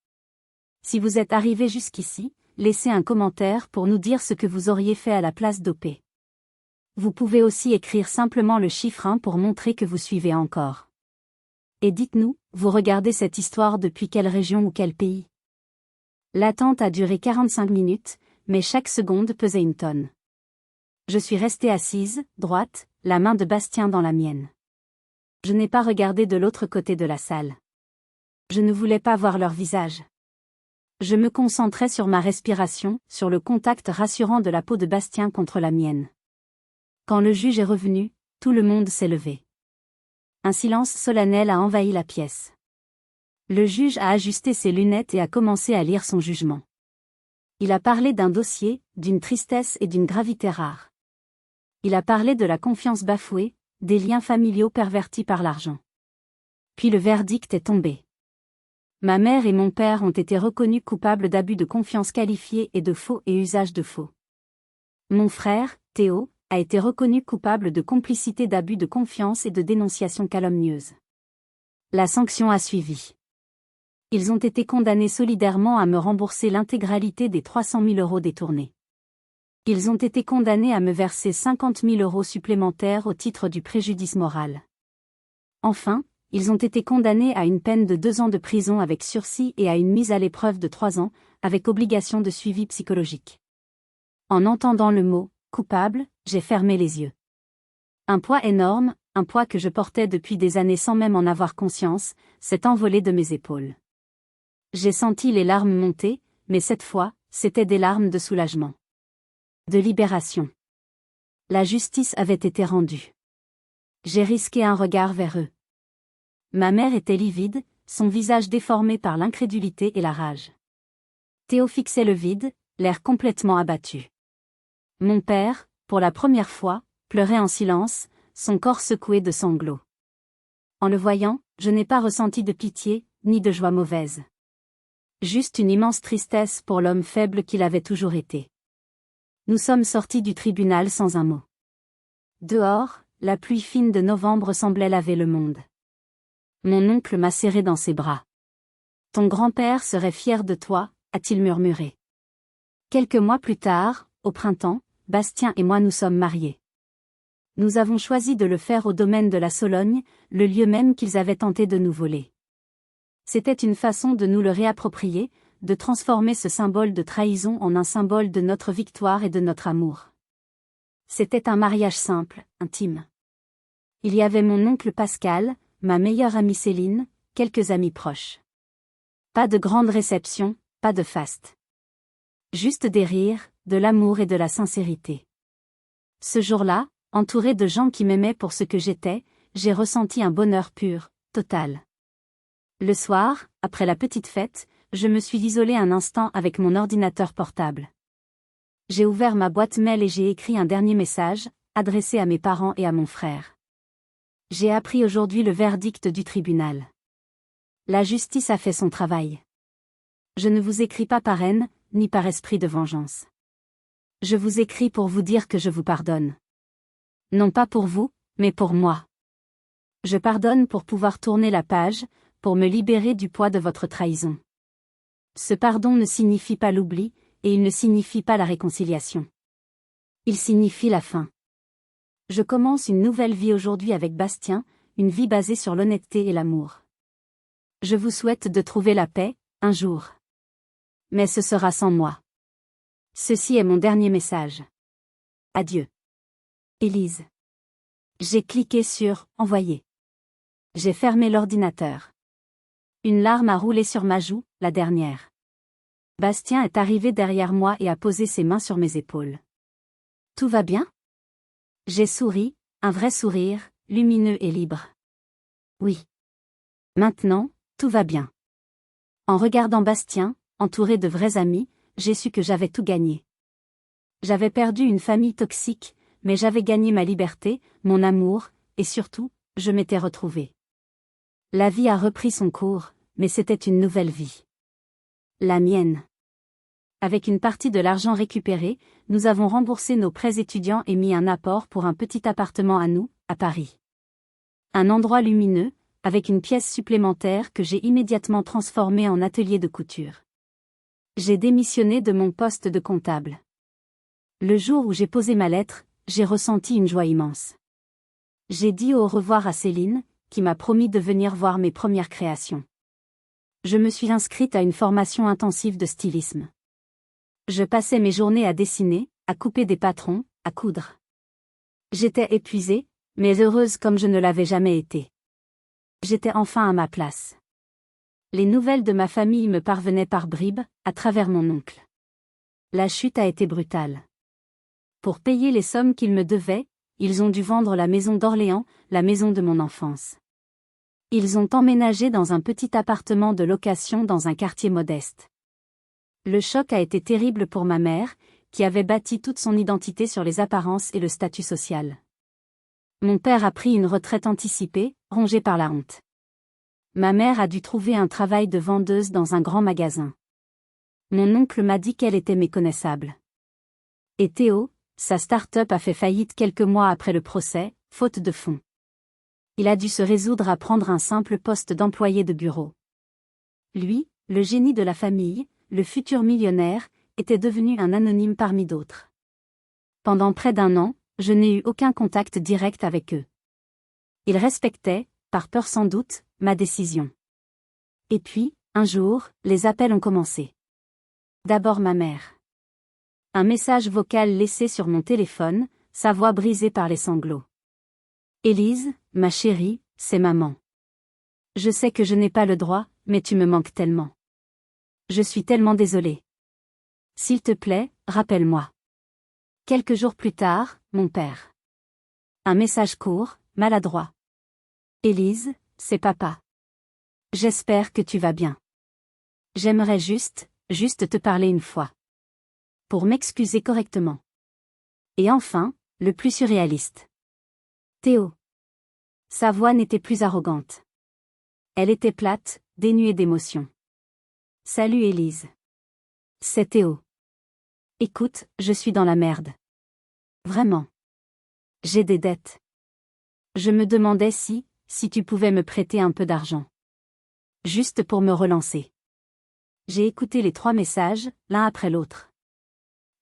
Si vous êtes arrivé jusqu'ici, laissez un commentaire pour nous dire ce que vous auriez fait à la place d'OP. Vous pouvez aussi écrire simplement le chiffre 1 pour montrer que vous suivez encore. Et dites-nous, vous regardez cette histoire depuis quelle région ou quel pays? L'attente a duré 45 minutes, mais chaque seconde pesait une tonne. Je suis restée assise, droite, la main de Bastien dans la mienne. Je n'ai pas regardé de l'autre côté de la salle. Je ne voulais pas voir leur visage. Je me concentrais sur ma respiration, sur le contact rassurant de la peau de Bastien contre la mienne. Quand le juge est revenu, tout le monde s'est levé. Un silence solennel a envahi la pièce. Le juge a ajusté ses lunettes et a commencé à lire son jugement. Il a parlé d'un dossier, d'une tristesse et d'une gravité rare. Il a parlé de la confiance bafouée, des liens familiaux pervertis par l'argent. Puis le verdict est tombé. Ma mère et mon père ont été reconnus coupables d'abus de confiance qualifié et de faux et usage de faux. Mon frère, Théo, a été reconnu coupable de complicité d'abus de confiance et de dénonciation calomnieuse. La sanction a suivi. Ils ont été condamnés solidairement à me rembourser l'intégralité des 300 000 € détournés. Ils ont été condamnés à me verser 50 000 € supplémentaires au titre du préjudice moral. Enfin, ils ont été condamnés à une peine de 2 ans de prison avec sursis et à une mise à l'épreuve de 3 ans, avec obligation de suivi psychologique. En entendant le mot « coupable », j'ai fermé les yeux. Un poids énorme, un poids que je portais depuis des années sans même en avoir conscience, s'est envolé de mes épaules. J'ai senti les larmes monter, mais cette fois, c'étaient des larmes de soulagement. De libération. La justice avait été rendue. J'ai risqué un regard vers eux. Ma mère était livide, son visage déformé par l'incrédulité et la rage. Théo fixait le vide, l'air complètement abattu. Mon père, pour la première fois, pleurait en silence, son corps secoué de sanglots. En le voyant, je n'ai pas ressenti de pitié, ni de joie mauvaise. Juste une immense tristesse pour l'homme faible qu'il avait toujours été. Nous sommes sortis du tribunal sans un mot. Dehors, la pluie fine de novembre semblait laver le monde. Mon oncle m'a serré dans ses bras. « Ton grand-père serait fier de toi », a-t-il murmuré. Quelques mois plus tard, au printemps, Bastien et moi nous sommes mariés. Nous avons choisi de le faire au domaine de la Sologne, le lieu même qu'ils avaient tenté de nous voler. C'était une façon de nous le réapproprier, de transformer ce symbole de trahison en un symbole de notre victoire et de notre amour. C'était un mariage simple, intime. Il y avait mon oncle Pascal, ma meilleure amie Céline, quelques amis proches. Pas de grande réception, pas de faste. Juste des rires, de l'amour et de la sincérité. Ce jour-là, entouré de gens qui m'aimaient pour ce que j'étais, j'ai ressenti un bonheur pur, total. Le soir, après la petite fête, je me suis isolée un instant avec mon ordinateur portable. J'ai ouvert ma boîte mail et j'ai écrit un dernier message, adressé à mes parents et à mon frère. J'ai appris aujourd'hui le verdict du tribunal. La justice a fait son travail. Je ne vous écris pas par haine, ni par esprit de vengeance. Je vous écris pour vous dire que je vous pardonne. Non pas pour vous, mais pour moi. Je pardonne pour pouvoir tourner la page, pour me libérer du poids de votre trahison. Ce pardon ne signifie pas l'oubli, et il ne signifie pas la réconciliation. Il signifie la fin. Je commence une nouvelle vie aujourd'hui avec Bastien, une vie basée sur l'honnêteté et l'amour. Je vous souhaite de trouver la paix, un jour. Mais ce sera sans moi. Ceci est mon dernier message. Adieu. Élise. J'ai cliqué sur « Envoyer ». J'ai fermé l'ordinateur. Une larme a roulé sur ma joue, la dernière. Bastien est arrivé derrière moi et a posé ses mains sur mes épaules. « Tout va bien ?» J'ai souri, un vrai sourire, lumineux et libre. Oui. Maintenant, tout va bien. En regardant Bastien, entouré de vrais amis, j'ai su que j'avais tout gagné. J'avais perdu une famille toxique, mais j'avais gagné ma liberté, mon amour, et surtout, je m'étais retrouvée. La vie a repris son cours, mais c'était une nouvelle vie. La mienne. Avec une partie de l'argent récupéré, nous avons remboursé nos prêts étudiants et mis un apport pour un petit appartement à nous, à Paris. Un endroit lumineux, avec une pièce supplémentaire que j'ai immédiatement transformée en atelier de couture. J'ai démissionné de mon poste de comptable. Le jour où j'ai posé ma lettre, j'ai ressenti une joie immense. J'ai dit au revoir à Céline, qui m'a promis de venir voir mes premières créations. Je me suis inscrite à une formation intensive de stylisme. Je passais mes journées à dessiner, à couper des patrons, à coudre. J'étais épuisée, mais heureuse comme je ne l'avais jamais été. J'étais enfin à ma place. Les nouvelles de ma famille me parvenaient par bribes, à travers mon oncle. La chute a été brutale. Pour payer les sommes qu'ils me devaient, ils ont dû vendre la maison d'Orléans, la maison de mon enfance. Ils ont emménagé dans un petit appartement de location dans un quartier modeste. Le choc a été terrible pour ma mère, qui avait bâti toute son identité sur les apparences et le statut social. Mon père a pris une retraite anticipée, rongé par la honte. Ma mère a dû trouver un travail de vendeuse dans un grand magasin. Mon oncle m'a dit qu'elle était méconnaissable. Et Théo, sa start-up a fait faillite quelques mois après le procès, faute de fonds. Il a dû se résoudre à prendre un simple poste d'employé de bureau. Lui, le génie de la famille, le futur millionnaire, était devenu un anonyme parmi d'autres. Pendant près d'1 an, je n'ai eu aucun contact direct avec eux. Ils respectaient, par peur sans doute, ma décision. Et puis, un jour, les appels ont commencé. D'abord ma mère. Un message vocal laissé sur mon téléphone, sa voix brisée par les sanglots. Élise, ma chérie, c'est maman. Je sais que je n'ai pas le droit, mais tu me manques tellement. Je suis tellement désolée. S'il te plaît, rappelle-moi. Quelques jours plus tard, mon père. Un message court, maladroit. Élise, c'est papa. J'espère que tu vas bien. J'aimerais juste te parler une fois. Pour m'excuser correctement. Et enfin, le plus surréaliste. Théo. Sa voix n'était plus arrogante. Elle était plate, dénuée d'émotion. Salut Élise. C'est Théo. Écoute, je suis dans la merde. Vraiment. J'ai des dettes. Je me demandais si tu pouvais me prêter un peu d'argent. Juste pour me relancer. J'ai écouté les 3 messages, l'un après l'autre.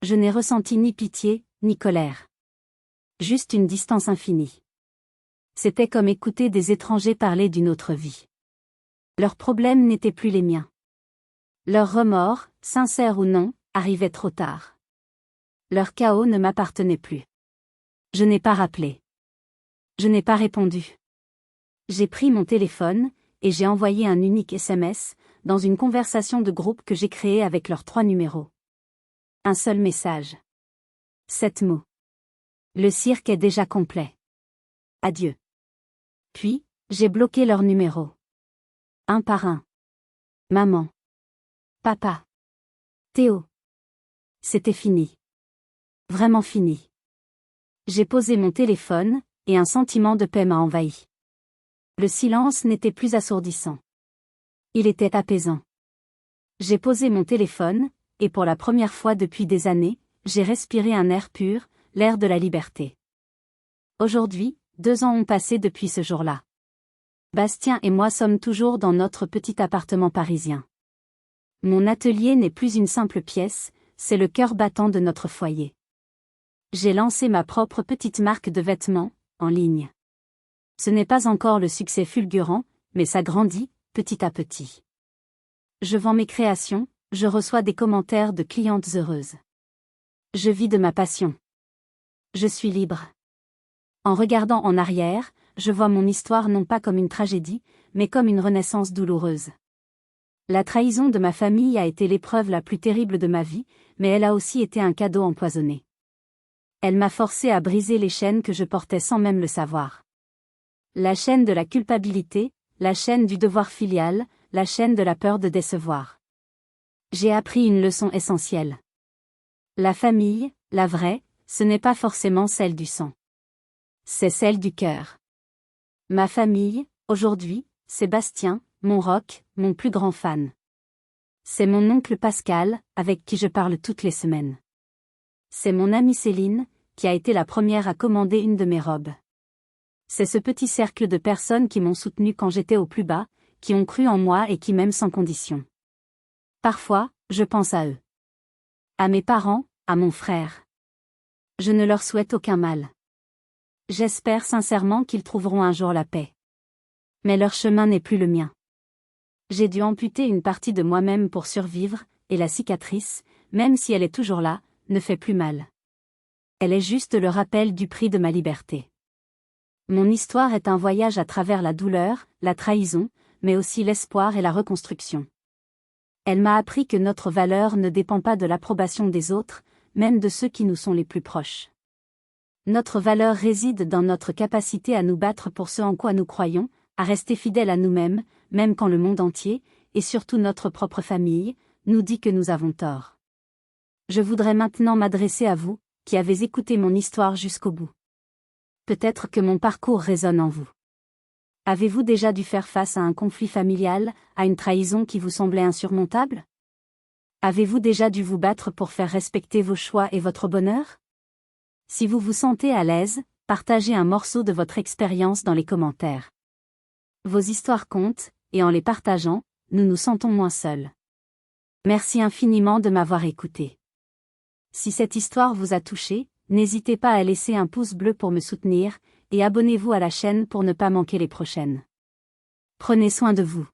Je n'ai ressenti ni pitié, ni colère. Juste une distance infinie. C'était comme écouter des étrangers parler d'une autre vie. Leurs problèmes n'étaient plus les miens. Leurs remords, sincères ou non, arrivaient trop tard. Leur chaos ne m'appartenait plus. Je n'ai pas rappelé. Je n'ai pas répondu. J'ai pris mon téléphone, et j'ai envoyé un unique SMS, dans une conversation de groupe que j'ai créée avec leurs 3 numéros. Un seul message. 7 mots. Le cirque est déjà complet. Adieu. Puis, j'ai bloqué leurs numéros. Un par un. Maman. Papa. Théo. C'était fini. Vraiment fini. J'ai posé mon téléphone, et un sentiment de paix m'a envahi. Le silence n'était plus assourdissant. Il était apaisant. J'ai posé mon téléphone, et pour la première fois depuis des années, j'ai respiré un air pur, l'air de la liberté. Aujourd'hui, 2 ans ont passé depuis ce jour-là. Bastien et moi sommes toujours dans notre petit appartement parisien. Mon atelier n'est plus une simple pièce, c'est le cœur battant de notre foyer. J'ai lancé ma propre petite marque de vêtements, en ligne. Ce n'est pas encore le succès fulgurant, mais ça grandit, petit à petit. Je vends mes créations, je reçois des commentaires de clientes heureuses. Je vis de ma passion. Je suis libre. En regardant en arrière, je vois mon histoire non pas comme une tragédie, mais comme une renaissance douloureuse. La trahison de ma famille a été l'épreuve la plus terrible de ma vie, mais elle a aussi été un cadeau empoisonné. Elle m'a forcé à briser les chaînes que je portais sans même le savoir. La chaîne de la culpabilité, la chaîne du devoir filial, la chaîne de la peur de décevoir. J'ai appris une leçon essentielle. La famille, la vraie, ce n'est pas forcément celle du sang. C'est celle du cœur. Ma famille, aujourd'hui, c'est Bastien, mon rock, mon plus grand fan. C'est mon oncle Pascal, avec qui je parle toutes les semaines. C'est mon amie Céline, qui a été la première à commander une de mes robes. C'est ce petit cercle de personnes qui m'ont soutenu quand j'étais au plus bas, qui ont cru en moi et qui m'aiment sans condition. Parfois, je pense à eux. À mes parents, à mon frère. Je ne leur souhaite aucun mal. J'espère sincèrement qu'ils trouveront un jour la paix. Mais leur chemin n'est plus le mien. J'ai dû amputer une partie de moi-même pour survivre, et la cicatrice, même si elle est toujours là, ne fait plus mal. Elle est juste le rappel du prix de ma liberté. Mon histoire est un voyage à travers la douleur, la trahison, mais aussi l'espoir et la reconstruction. Elle m'a appris que notre valeur ne dépend pas de l'approbation des autres, même de ceux qui nous sont les plus proches. Notre valeur réside dans notre capacité à nous battre pour ce en quoi nous croyons, à rester fidèles à nous-mêmes, même quand le monde entier, et surtout notre propre famille, nous dit que nous avons tort. Je voudrais maintenant m'adresser à vous, qui avez écouté mon histoire jusqu'au bout. Peut-être que mon parcours résonne en vous. Avez-vous déjà dû faire face à un conflit familial, à une trahison qui vous semblait insurmontable? Avez-vous déjà dû vous battre pour faire respecter vos choix et votre bonheur? Si vous vous sentez à l'aise, partagez un morceau de votre expérience dans les commentaires. Vos histoires comptent, et en les partageant, nous nous sentons moins seuls. Merci infiniment de m'avoir écouté. Si cette histoire vous a touché, n'hésitez pas à laisser un pouce bleu pour me soutenir, et abonnez-vous à la chaîne pour ne pas manquer les prochaines. Prenez soin de vous.